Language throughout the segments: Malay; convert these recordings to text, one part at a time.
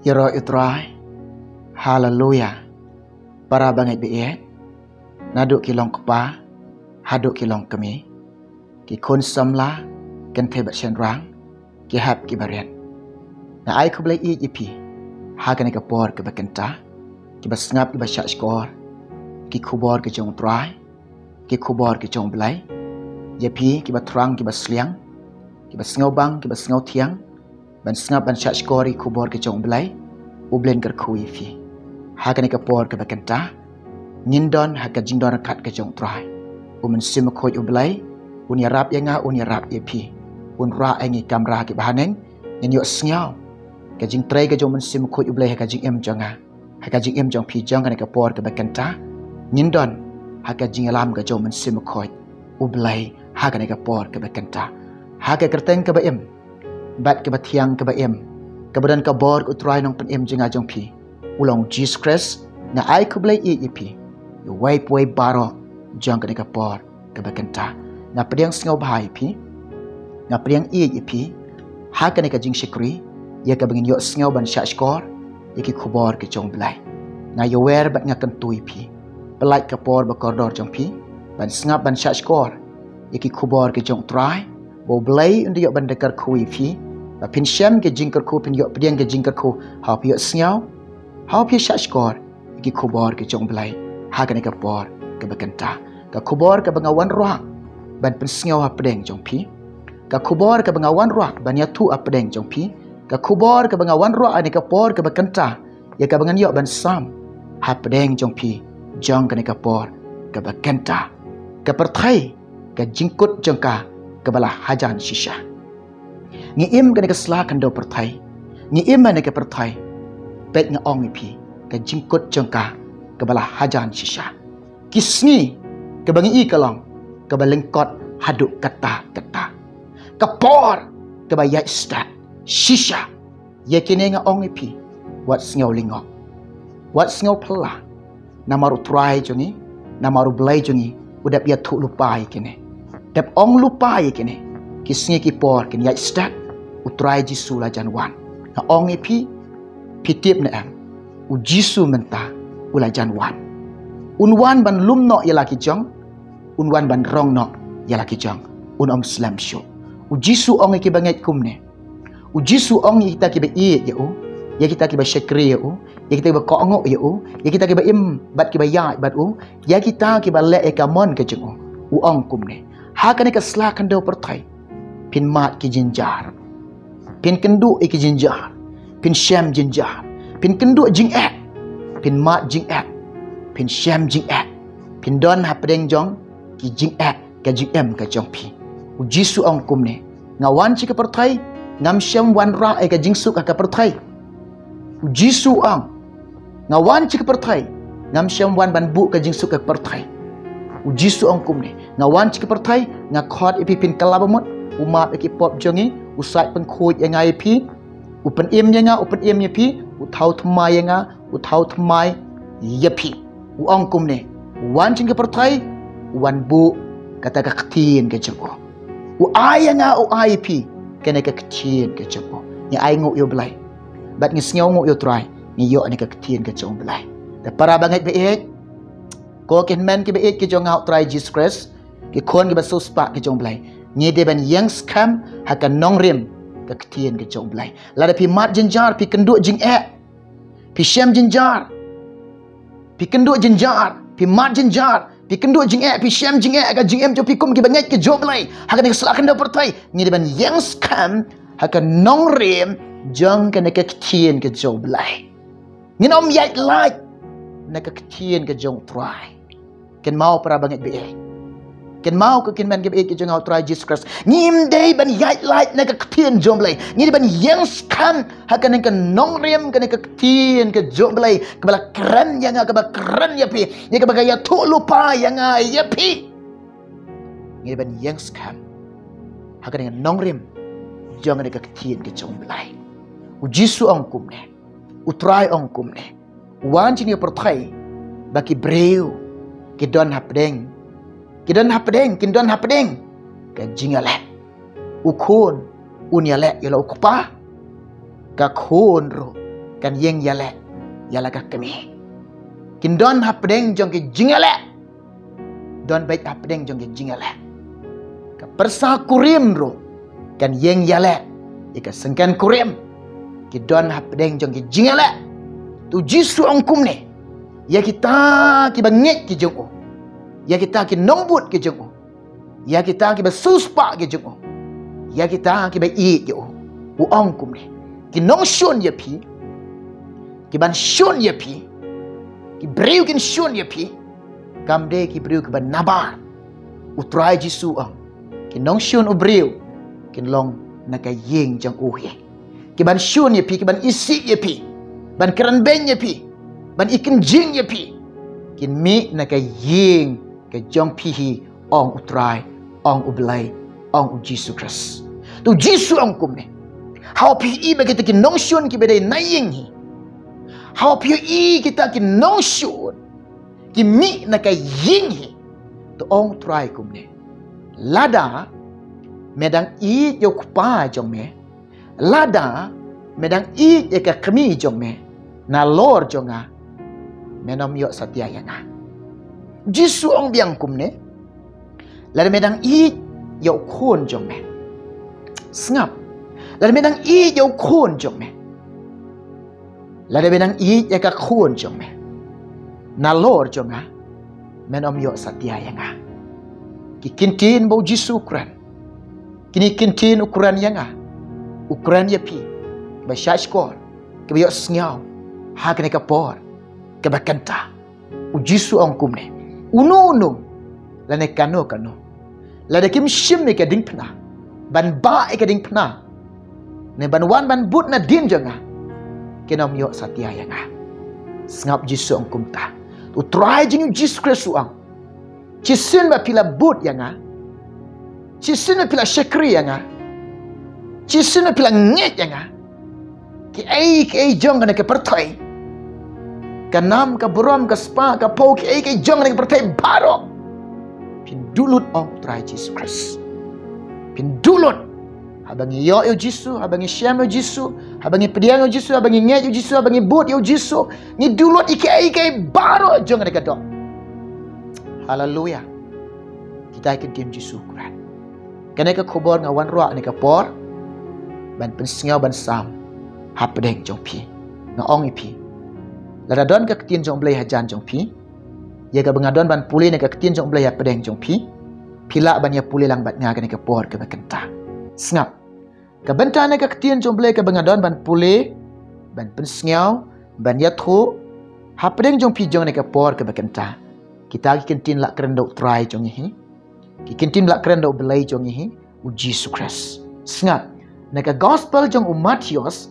Yero utrai. Haleluya. Para bangai bi'et. Naduk kilong kepa. Haduk kilong kami. Ki kun samla. Kan tebat syan rang. Ki hap ki barian. Na ai ku boleh ipi. Hagan ke por ke bakenta. Ki basngap ki basyak skor. Ki kubor ke jong utrai. Ki kubor ke jong belai. Yapi ki batrang ki basliang. Ki basngau bang ki basngau tiang. Ban sngap ban syak skori kubor ke jong belai. Ublen ker kui fi. Hagan ke por ke bakenta. Ngindon haga jingdon kat ke jong utrai. Umen sim khoi ublai. Un yarap yanga un yarap yapi. Un ra engi kamera ki bahaneng. Nyen yo sngau. Ka jing trai ke jong men sim khoi ublai haga jing em jonga. Haga jing em jong pi jong kan ke por ke bakenta. Ngindon haga jing alam ke jong men sim khoi ublai haga ke por ke bakenta. Haga kerteng ke ba em. Bat ke batiang ke ba em. Kebadan ke bor ke utrai nong pen em jenga jong pi. Ulong Jesus Christ na ai ku blai ipi. Yo wipe baro jong ke por ke bakenta. Na pediang sngau bahai pi. Na pediang ipi. Haga ke jing syukri. Ya ke bengin yo sngau ban syak skor. Ya ki kubor ke jong belai. Na yo wer bat ngakan tui pi. Pelait ke por berkordor jong pi. Ban sngap ban syak skor. Ya ki kubor ke jong trai. Bo belai untuk yo ban dekar kui pi. Ba pin syam ke jing kerku pin yo pediang ke jing kerku. Hau pi yo sngau. Hau pi syak skor. Ya ki kubor ke jong belai. Haga ke por ke bakenta. Ka kubor ke bengawan ruang. Ban pin sngau ha pedeng jong pi. Ka kubor ke bengawan ruang. Ban ya tu ha pedeng jong pi. Ka kubor ke bengawan ruang ane ke por ke bakenta. Ya ka bengan yo ban sam. Ha pedeng jong pi. Jong ke por ke bakenta. Ka perthai. Ka jingkut jong ka. Ke bala hajan shisha. Ngiim ke selakan do perthai. Ngiim ane ke perthai. Bet nga ong pi. Ka jingkut jong ka. Ke bala hajan shisha. Kisngi. Ke bangi i kalong. Ke balengkot haduk kata-kata. Ke por. Ke bayat stat. Shisha. Ya kini nga ong pi. Wat sngau lingok. Wat sngau pelah. Namaru try jongi. Namaru belai jongi. Udap ya tu lupai kini. Dap ong lupai kini. Kisngi ki por kini yat stat. Utrai jisu la janwan. Na ong pi. Pitip na am. U jisu mentah. Ula janwan. Unwan ban lum no yala ki jong. Unwan ban rong no yala ki jong. Un om slam show. U jisu ong ki banget kumne. U jisu ong kita ki ba iye ya u. Ya kita ki ba syakri ya u. Ya kita ki ba ko'ngok ya u. Ya kita ki ba im bat ki ba ya bat u. Ya kita ki ba le ekamon ke jeng u. U ong kumne. Hakan ke selakan do pertai. Pin mat ki jinjar. Pin kendu ki jinjar. Pin syam jinjar. Pin kendu jing ek. Pin mat jing ek. Pin syam jing ek. Pin don hapdeng jong ki jing ek ke jing em ke jong pi. U jisu ong kumne. Ngawan ci ke pertai. Ngam syam wan ra ke jing suk ke pertai. U jisu ong. Ngawan ci ke pertai. Ngam syam wan ban bu ke jing suk ke pertai. U jisu ong kumne. Ngawan ci ke pertai. Ngakot ipi pin kalabamut. Umat iki pop jongi. Usai pengkut yang ngai pi. Upen im yang upen im ya pi. Utau thmai yang utau thmai ya pi. U ong kumne. Wan cing ke pertai. Wan bu kata ke ketin ke jebo. U ai yang u ai pi. Kena ke ketin ke jebo. Ni ai nguk yo belai. Bat ngi sngau nguk yo try. Ni yo ni ke ketin ke jong belai. Da para banget beek. Ko ken men ke beek ke jong out try Jesus Christ. Ke kon ke baso spa ke jong belai. Ni de ban yang scam hakan nong rim ke ketin ke jong belai. La pi mat jenjar pi kenduk jing ek. Pi syam jenjar. Pi kenduk jenjar. Pi mat jenjar. Pi kenduk jing ek. Pi syam jing ek. Ka jing em jo pi kum ke banget ke jong belai. Hakan ke selakan do pertai. Ni de ban yang scam hakan nong rim jong ke ketin ke jong belai. Ni om yat like na ke ketin ke jong try. Ken mau para banget beek. Ken mau ke ken man ke beek ke jong try Jesus Christ. Ngim day ban yat like na ke ketin jong belai. Ni ban yang scam hakan ke nong rim ke ketin ke jong belai. Ke bala keren yang ke bala keren ya pi. Ni ke bagaya tu lupa yang ya pi. Ni ban yang scam hakan ke nong rim jong ke ketin ke jong belai. U jisu ong kumne. Utrai ong kumne. Wan cini pertai baki breu kidon hapdeng. Kidon hapdeng, kidon hapdeng. Ka jingale. Ukun unyale yala ukpa. Ka khon ro kan yeng yala ka kami kin don hapdeng jong ke jingale don baik hapdeng jong ke jingale ka persa kurim ro kan yeng yale ika sengkan kurim ki don hapdeng jong ke jingale tu jisu angkum ne ya kita ki bangit ki jong ya kita ki nombut ki jong ya kita ki basuspa ki jong ya kita ki bai i yo u angkum ne ki nong shon ya pi ki ban shon ya pi ki breu kin shon ya pi kamde ki breu ki ban nabar utrai jisu ang ki nong shon u breu kin long naka yeng jang u he ki ban shon ya pi ki ban isi ya pi ban keran ben ya pi ban ikin jing ya pi kin mi naka yeng ke jong pi hi ong utrai ong ublai ong u jisu Christ tu jisu ang kum ne how pi i begitu ki nong shon ki bedai nayeng hi how pi i kita ki nong shon ki mi na ka ying hi to ong try kum ne lada medang i yo kupa jong me lada medang i ye ka kami jong me na lor jonga menom yo satya yana jisu ong biang kum ne lada medang i yo khon jong me snap lada medang i yo khon jong me lada medang i ye ka khon jong me na lor jonga menom yo satya yana ki kintin bo jisu kran kini kintin ukuran yanga ukuran ya pi ba shashkor ke yo sngau ha kene ka por ke ba kanta u jisu ong kumne uno la ne kano la de kim shim ke ding pna ban ba ke ding pna ne ban wan ban but na din janga kenom yo satya yanga sngap jisu ong kumta u try jing jisu Kristu ang chisin ba pila but yanga chisin ba pila shakri yanga chisin ba pila nget yanga ki ai jong kana ke pertai kanam ka buram ka spa ka pau ki ai jong kana ke pertai baro pindulut ong try jisu Christ pindulut habangi yo jisu habangi syam yo jisu habangi pediang yo jisu habangi nget yo jisu habangi but yo jisu ni dulut iki baro jong kana ke dok haleluya kita akan tim jisu Quran kana ka khobor ngawan ro ni ka por ban pensngau ban sam hapdeng jong pi nga ong ipi lada don ka ketien jong blai hajan jong pi ya ka bengadon ban puli ni ka ketien jong blai hapdeng jong pi pila ban ya puli lang bat nga ka por ka bakenta snap ka benta ni ka ketien jong blai ka bengadon ban puli ban pensngau ban ya thu hapdeng jong pi jong ni ka por ka bakenta kita ki kentin lak kerendau try jong hi ki kentin lak kerendau blai jong hi u jisu Christ snap na ka gospel jong Matius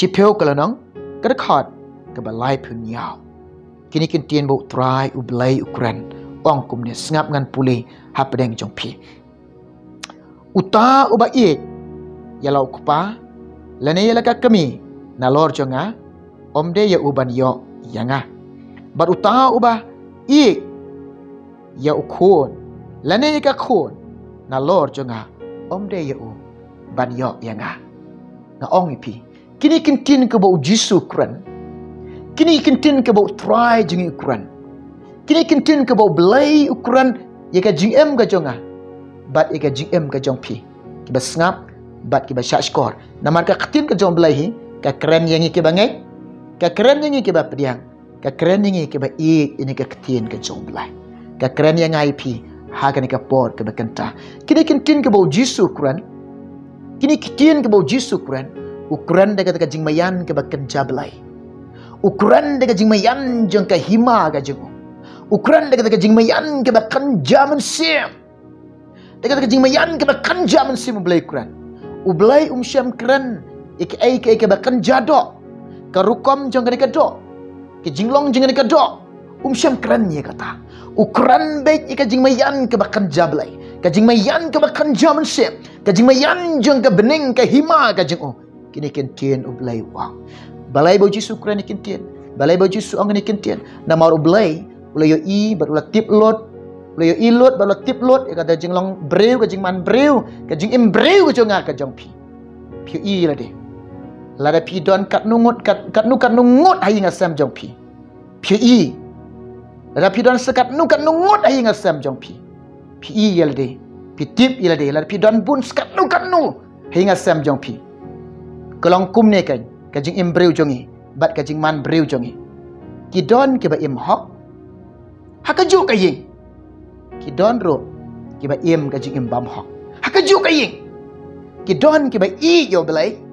chipeu kalanang kadakhat ka balai punyao kini kentien bo try u blai ukran ong kumne sngap ngan puli hapdeng jong pi uta uba i yalau kupa lane yalaka kami na lor jonga omde ya uban yo yanga bar uta uba i ya ukhon lane yaka khon na lor jonga omde ya u ban yo yanga na ong ipi kini kentin ke bau jisu Quran kini kentin ke bau try jing Quran kini kentin ke bau belai ukuran ye ka jing em ka jonga bat ye ka jing em ka jong pi ki ba snap bat ki ba shashkor namar ka ketin ka jong belai hi ka keren yang ki bangai ka keren yang ki ba pediang ka keren yang ki ba i ini ka ketin ka jong belai ka keren yang ai pi ha ka ni ka por ka ba kenta kini kentin ke bau jisu Quran kini ketin ke bau jisu Quran ukuran dekat ka jingmayan ke bakan jablai ukuran dekat jingmayan jeng ka hima ka jeng ukuran dekat ka jingmayan ke bakan jaman sim dekat ka jingmayan ke bakan jaman sim blai ukuran ublai syam kran ik ai ke bakan jado ka rukom jeng ka do ke jinglong jeng ka do syam kran ye kata ukuran baik ik jingmayan ke bakan jablai ka jingmayan ke bakan jaman sim ka jingmayan jeng ka bening ka hima ka jeng kini kentien ublai wang balai bo jisu Quran ni kentien balai bo jisu ang ni kentien na maru blai ulai yo i bar ula tip lot ulai yo i lot bar ula tip lot ka da jinglong breu ka jingman breu ka jing im breu ka jonga ka jong pi i la de Lada pi don kat nungut hai ngasam jong pi. Pi i. Lada pi don sekat nungut hai ngasam jong pi. Pi i yelde. Pi tip yelde. Lada pi don bun sekat hai ngasam jong pi. Kelong kum ne kan. Kajing imbreu jongi. Bat kajing man breu jongi. Ki don ki ba im hok. Hakaju kaying. Ki don ro. Ki ba im kajing im bam hok. Hakaju kaying. Ki don ki ba i yo belai.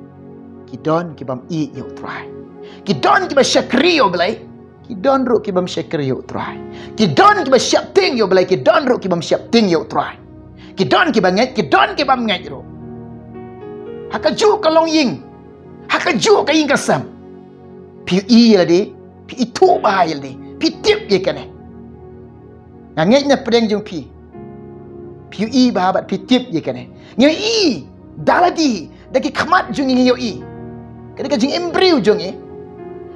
Ki don ki bam i yo try. Ki don ki ba syakri yo belai. Ki don ro ki bam syakri yo try. Ki don ki ba syap ting yo belai. Ki don ro ki bam syap ting yo try. Ki don ki ba ngai, ki don ki bam ngai ro. Hakaju kalong ying. Hakaju ka ying kasam. Pi i la de, pi itu ba ya de. Pi tip ye kane. Ngai na pedeng jong pi. Pi i ba bat pi tip ye kane. Ngai i daladi daki khamat jong ngi yo i. Kada kajing embryo jongi.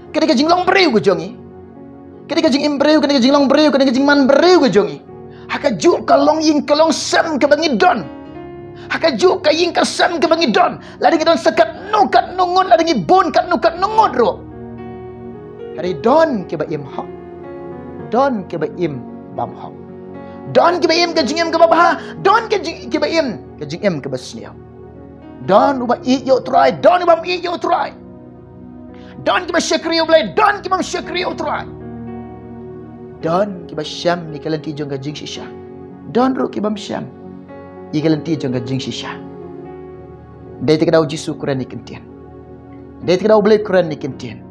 Kada kajing long breu go jongi. Kada kajing embryo, kada kajing long breu, kada kajing man breu go jongi. Hakaju kalong ying kalong sam ke bangi don. Hakaju ka ying ka sam ke bangi don. Ladi don sekat nukat nungut ladi bon kat nukat nungut ro. Hari don ke ba im hok. Don ke ba im bam hok. Don ke ba im kajing em ke ba bah. Don ke ba im kajing em ke ba sniao. Don uba i yo try, don uba i yo try. Don ki ba syakri yo blai, don ki bam syakri yo try. Don ki ba syam ni kalanti jong ka jing shisha. Don ro ki bam syam. I kalanti jong ka jing shisha. Dai te kadau jisu Quran ni kentian. Dai te kadau blai Quran ni kentian.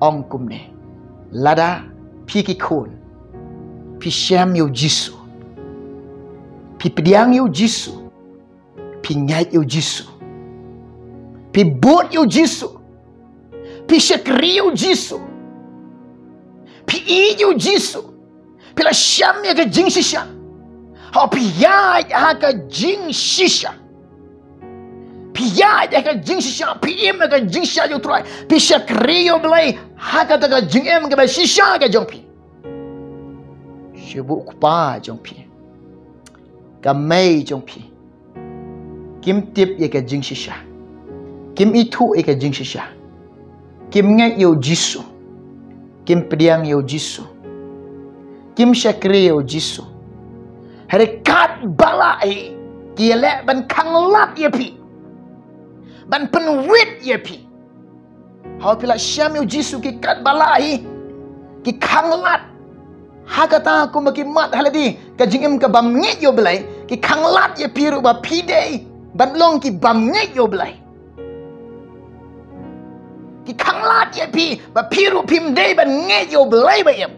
Ong kum ne. Lada pi ki kon. Pi syam yo jisu. Pi pediang yo jisu. Pi ngai yo jisu. Pi bot yo jisu. Pi syakri yo jisu. Pi i yo jisu. Pi la syam ya ka jing shisha. Hau pi ya ka jing shisha. Pi ya ka jing shisha. Pi im ka jing shisha yo try. Pi syakri yo belai. Haka ta ka jing em ka ba shisha ka jong pi. Syebuk kupa jong pi. Kamay jong pi. Kim tip ye ka jing shisha. Kim itu ye ka jing shisha. Kim ngai yo jisu. Kim pediang yo jisu. Kim syakri yo jisu. Hari kat balai. Kia lek ban kang lat ye pi. Ban penwit ye pi. Hau pila syam yo jisu ki kat balai. Ki kang lat. Hakata aku maki mat haladi. Ka jing em ka bam ngit yo belai. Ki kang lat ye pi ru ba pidei. Ban long ki bam ngit yo belai. Ki kang lat ye pi ba piru pim dei ban ngit yo belai ba yem.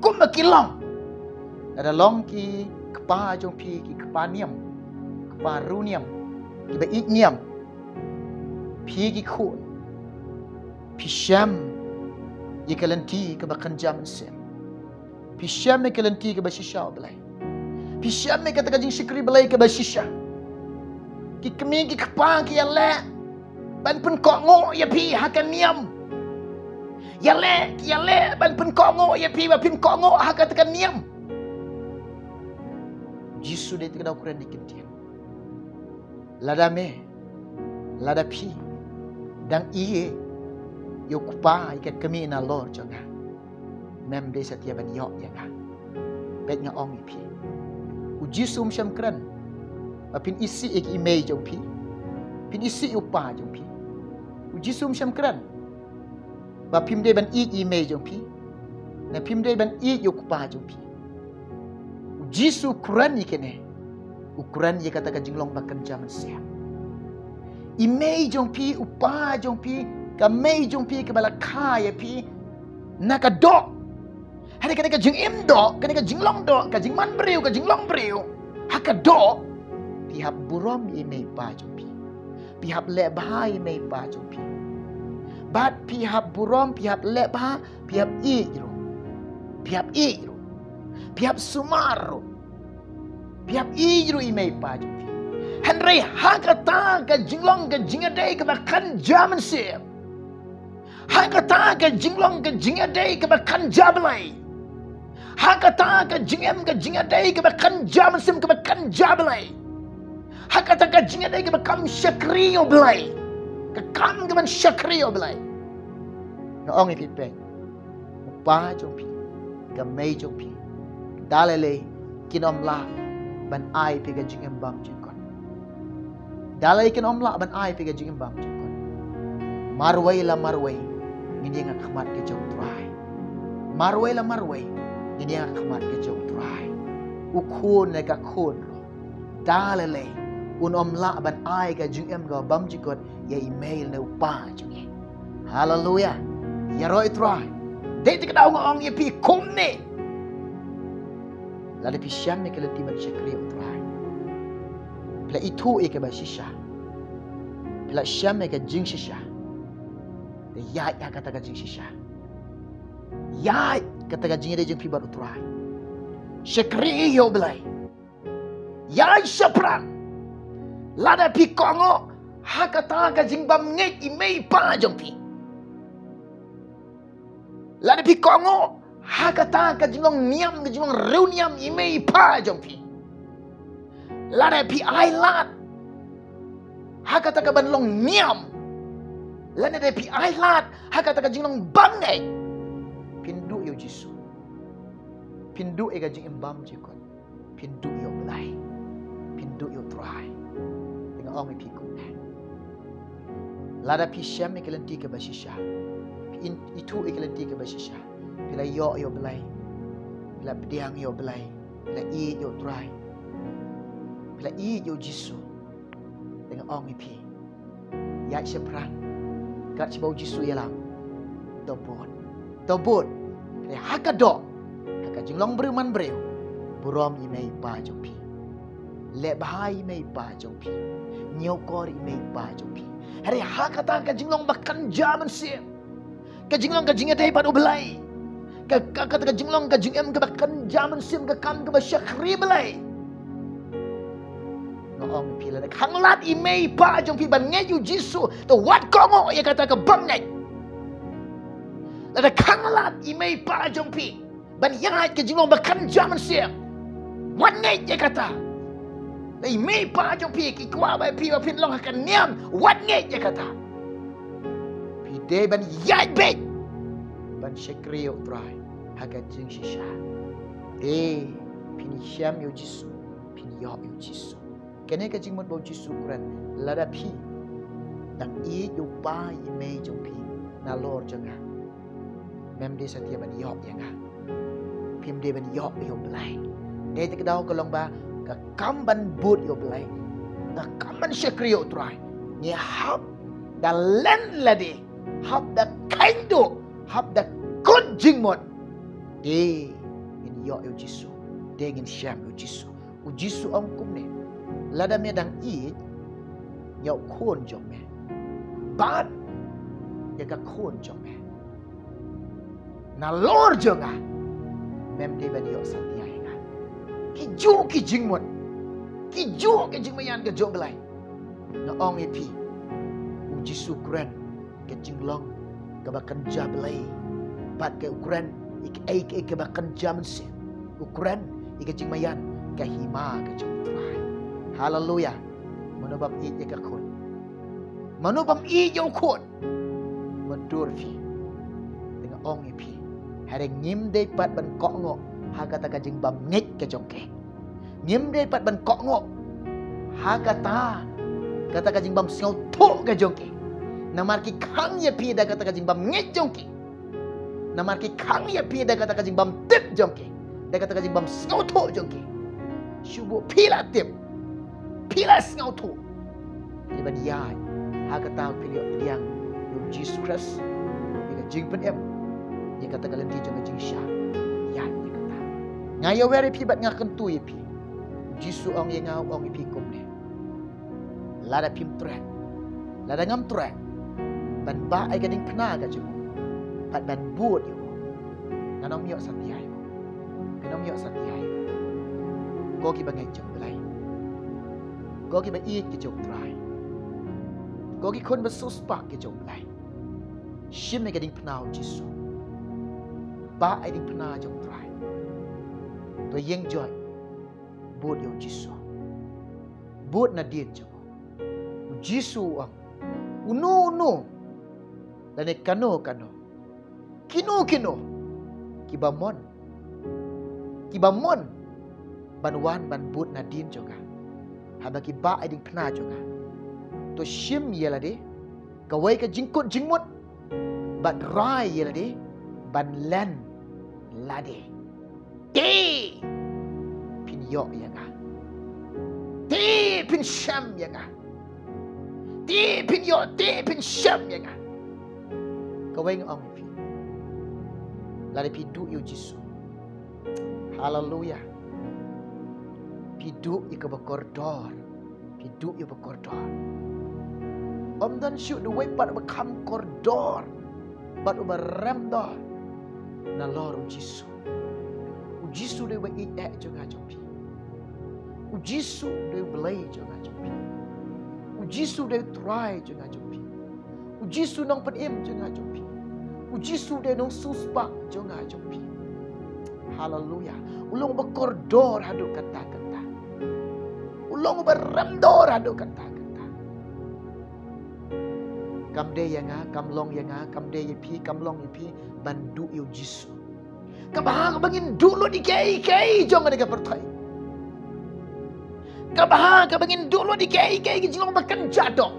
Kum ba ki long. Ada long ki kepa jong pi ki kepa niam. Kepa ru niam. Ki ba ik niam. Pi ki khun. Pi syam ye kalanti ke ba kanjam sem. Pi syam ye kalanti ke ba shisha belai. Pi syam ye kata kajing syikri belai ke ba shisha. Ki kemi ki kepa ki yale. Ban pun kok ngok ya pi hakan niam. Yale ban pun kok ngok ya pi ba pin kok ngok hakan tekan niam. Jisu de tekada Quran dikentian. Lada me. Lada pi. Dang iye. Yo kupa ikat kemi na lor jonga. Mem de setia ban yok ya ka. Bet nga ong pi. Ujisum syam kran. Ba pin isi ek email jong pi. Pin isi upa jong pi. Ujisum syam kran. Ba pim de ban i email jong pi. Na pim de ban i yo kupa jong pi. Ujisu Quran ikene. Ukuran ye kata ka jinglong bakan jaman siap. Email jong pi upa jong pi ka mei jong pi ke bala kaya pi naka do. Hari ka jing im do, ka jinglong do, ka jing man breu, ka jinglong breu. Haka do pihak burom ye mei pa jong pi. Pihak lebah ye mei pa jong pi. Bat pihak burom, pihak lebah, pihak i jero. Pihak i jero. Pihak sumaro. Pihak i jero i mei pa jong pi. Henry hakata ka jinglong ka jingadai ka bakan jaman siap. Hakata ka jinglong ka jingadai ka bakan jabalai. Hakata ka jingem ka jingadai ka bakan jaman sim ka bakan jabalai. Hakata ka jingadai ka bakam syakriyo belai. Ka kam ka ban syakri yo belai. Nga ong ipi pek. Upa jong pi. Ka mei jong pi. Dalele kinom la ban ai pi ka jing embam jing kon. Dalele kinom la ban ai pi ka jing embam jing kon. Marway la marway. Ngini nga khmat ka jong try. Marway la marway. Ngini nga khmat ka jong try. Ukun na ka kun ro. Dalele unom la ban ai ka jing em go bam jing kon ya email na upa jong. Hallelujah. Ya roi try. Dei te ka ong ye pi kum ne. La de pi syam ne ke leti ban syakri utrai. Pla itu e ke ba shisha. Pla syam ne ke jing shisha. De ya kata ka jing shisha. Ya kata ka jing de jing pi ban utrai. Syakri yo belai. Ya syapran. La de pi kongo ha kata ka jing bam ngai i mei pa jong pi. La de pi kongo ha kata ka jinglong niam ka jinglong reu niam i mei pa jong pi. La de pi ai lat. Ha kata ka ban long niam. La de pi ai lat ha kata ka jinglong bangai. Pindu yo Jisu. Pindu e ka jing embam jikon. Pindu yo belai. Pindu yo try. Tengah ong pi ku. La de pi syam e kelenti ke basisha. Itu iklanti ke basisha. Bila yo belai. Bila pediang yo belai. Bila i yo try. Bila i yo Jisu. Dengan ong ipi. Ya syapran. Kat sebau Jisu ialah. Tobot. Tobot. Bila hakadok. Haka jinglong beruman bereu. Burom i mei pa jompi. Le bahai mei pa jompi. Nyokor i mei pa jompi. Hari hakata ka jinglong bakan jaman sim. Ka jinglong ka jingya dai padu belai. Kata ka jinglong ka jingem ka bakan jaman sim ka kam ka basyakri belai. Noong pila nak hanglat imei pa jong pi ban ngeju Jisu to wat kongo ya kata ka bangai. Lada hanglat imei pa jong pi ban yangat ka jinglong bakan jaman sim. Wat ngai ya kata. Lai mei pa jong pi ki kwa ba pi wa pin long ka niam wat ngai ya kata. Day ban yai big ban syakri utrai haga jing shisha pini syam yo Jisu pini yo Jisu kene ka jing mot bo Jisu kuran lada pi dang i yo pa i mei jong pi na lor janga mem de satia ban yo yanga pim de ban yo belai de te kadau ka long ba ka kam ban but yo belai ka kam ban syakri utrai ni hab da len lade hab da kaindo hab da good jingmot de in yo Jisu de ngin syam yo Jisu u Jisu ang kumne lada me dang i yo khon jong me bat ya ka khon jong me na lor jonga mem de ban yo satya nga ki ju ki jingmot ki ju ki jingmayan ka jong belai na ong ipi u Jisu kren ke jinglong ke bakan jablai pat ke ukuran ke bakan jamansi ukuran ke jingmayan ke hima ke jongtrai. Haleluya. Manubam i ke kon manubam i yo kon mandurfi dengan ong ipi hari ngim dei pat ban kok ngo ha kata ka jingbam ngik ke jongke ngim dei pat ban kok ngo ha kata ka jingbam singau tok ke jongke namar ki khang ye pi da kata ka jingbam ngej jongki namar ki khang ye pi da kata ka jingbam tip jongki da kata ka jingbam sngau tho jongki shubu pila tip pila sngau tho ni ban yai ha kata pilio piang yo Jesus Christ ni jing pen em ni kata ka lenti jong jing sha ya ni kata ngayo weri pi bat ngaken tu ye pi Jisu ong ye ngau ong pi kum ne lada pim trek lada ngam trek ban ba ai gading pna ga jung pat ban buat yo nanom yo satya yo nanom yo satya yo go ki bangai jong belai go ki ba i ki jong try go ki kon ba sus pak ki jong belai shim ne gading pna Jisu ba ai ding pna jong try to yeng joy buat yo Jisu buat na dia jong Jisu ang Unu dan kano kino kibamon banwan ban but nadin jonga habaki ba ading pna jonga to shim yela de kawai ka jingkut jingmut bat rai yela de ban len lade ti pin yo yanga ti pin sham yanga ti pin yo ti pin sham yanga kawai ngong pi lade pi du yo jisu hallelujah Piduk ika berkoridor. Piduk ika berkoridor. Om dan syuk the way bat bekam koridor. Bat beremdor. Nalor ujisu. Ujisu de wei ek jonga jompi. Ujisu de belai jonga jompi. Ujisu de try jonga jompi. Ujisu nong penim jonga jompi. Ujisu de nong suspak jonga jompi. Hallelujah. Ulung berkoridor haduk kata-kata. Ulong beremdor aduk kata-kata. Kamde yanga, kamlong yanga, kamde yepi, kamlong yepi, bandu yu jisu. Kabahang bangin dulu di kei, jangan dekat pertai. Kabahang bangin dulu di kei, jangan makan jadok.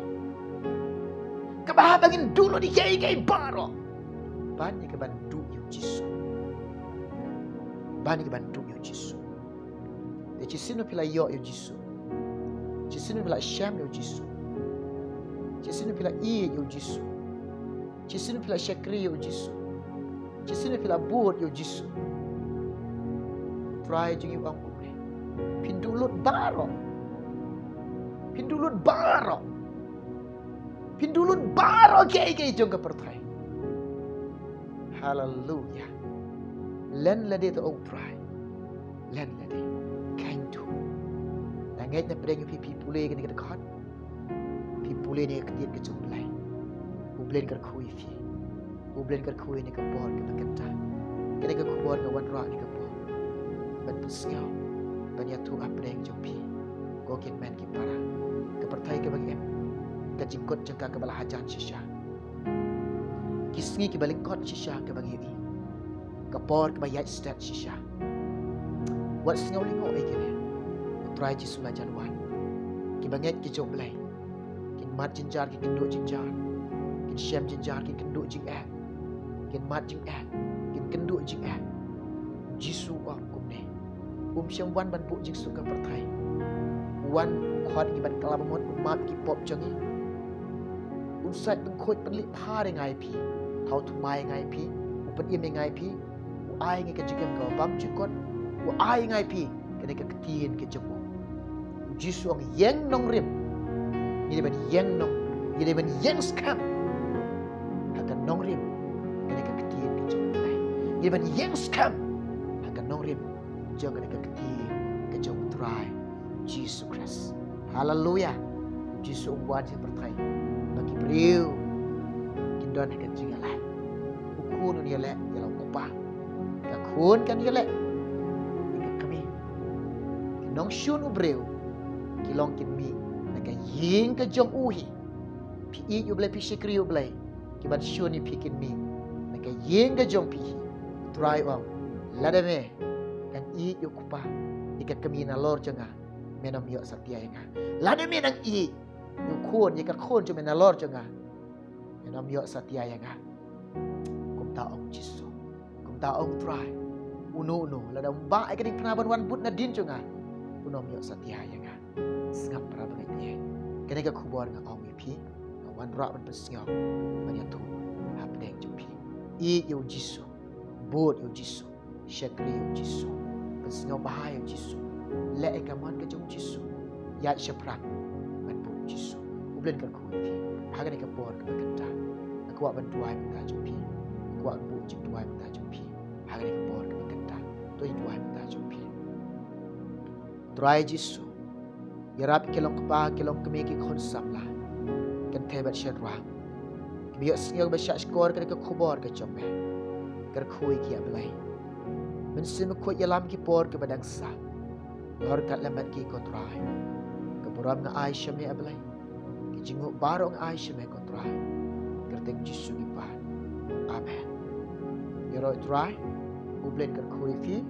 Kabahang bangin dulu di kei, baro. Bani ke bandu yu jisu. Bani ke bandu yu jisu. Deci sinu pila yo yu jisu. Cisinu pila Syam yo Jisu. Cisinu pila I yo Jisu. Cisinu pila Syakri yo Jisu. Cisinu pila Bud yo Jisu. Try jingi bang kubre. Pindulut baro. Pindulut baro kei jong pertai. Hallelujah. Len lade to ong try. Len lade. Ngay na pedang pi pule ke dekat kan pi pule ni ke ke jumlai ublen kar khui fi ublen kar khui ni ke bor ke kenta ke ke bor ke wan ra ni ke bor ban pusya ban ya tu apdeng jompi ko kin men ki para ke pertai ke bagi em ke jingkot jengka ke bala hajan shisha kisngi ke balingkot shisha ke bagi i ke bor ke bayat stat shisha wat singau lingo ai ke try Jisu lajan wan. Ki banget ki jom belai. Kin mat jinjar ki kenduk jinjar. Kin syam jinjar ki kenduk jing eh. Kin mat jing eh. Kin kenduk jing eh. Jisu wan kum ne. Syam wan ban bu jing suka pertai. Wan khot ki ban kala bamot mat ki pop jangi. Sat beng khot penlik pha de ngai pi. Thau tu mai ngai pi. Pen im ngai pi. Ai ngai ke jigam ka bam jikot. Ai ngai pi. Kena ke ketien ke jemu. Jisu ang yang nong rim. Ini ban yang nong. Ini ban yang skam. Hakan nong rim. Kena ke ketien ke jemu. Ini ban yang skam. Hakan nong rim. Jangan kena ke ketien ke jemu try. Jisu Christ. Hallelujah. Jisu ang buat seperti bagi beriu. Kindon hakan juga lah. Ukun dia lek. Dia lau kupah. Kakun kan dia lek. Nong shun ubreu kilong kin mi naka ying ka jong uhi pi I yu blai pi shikri yu blai ki ban shun ni pi kin mi naka ying ka jong pi try ong lada me kan I yu kupa ika kami na lor janga menam yo satya nga lada me nang I yu khon ika khon jo men na lor janga menam yo satya nga kum ta ong Jisu kum ta ong try unu lada ba ika ding pnaban wan but na din janga unom yo satya nga sngap para bangai ye kene ka khubor nga ong pi wan ra ban pesngau ban ya tu hap deng jumpi I yo Jisu bod yo Jisu syakri yo Jisu pesngau bahaya yo Jisu le ka man ka jong Jisu ya syaprak ban bod Jisu ublen ka khu pi haga ne ka bor ka kenta aku ban tuai ta jumpi aku ban bod jing tuai ta jumpi haga ne ka bor ka kenta to I tuai ta jumpi try Jisu yarap kilong kapa kilong kemiki khon samla kan thebat sherwa biyo singyog ba sha skor kan ka khobor ka chombe kar khoi ki ablai men sim ko yalam ki por ke badang sa lor kat lambat ki ko try ka buram nga ai shame ablai ki jenguk barong ai sheme kontra. Kerteng Jisu ipan. Amen. Yoro try. Ublen ker kurifi.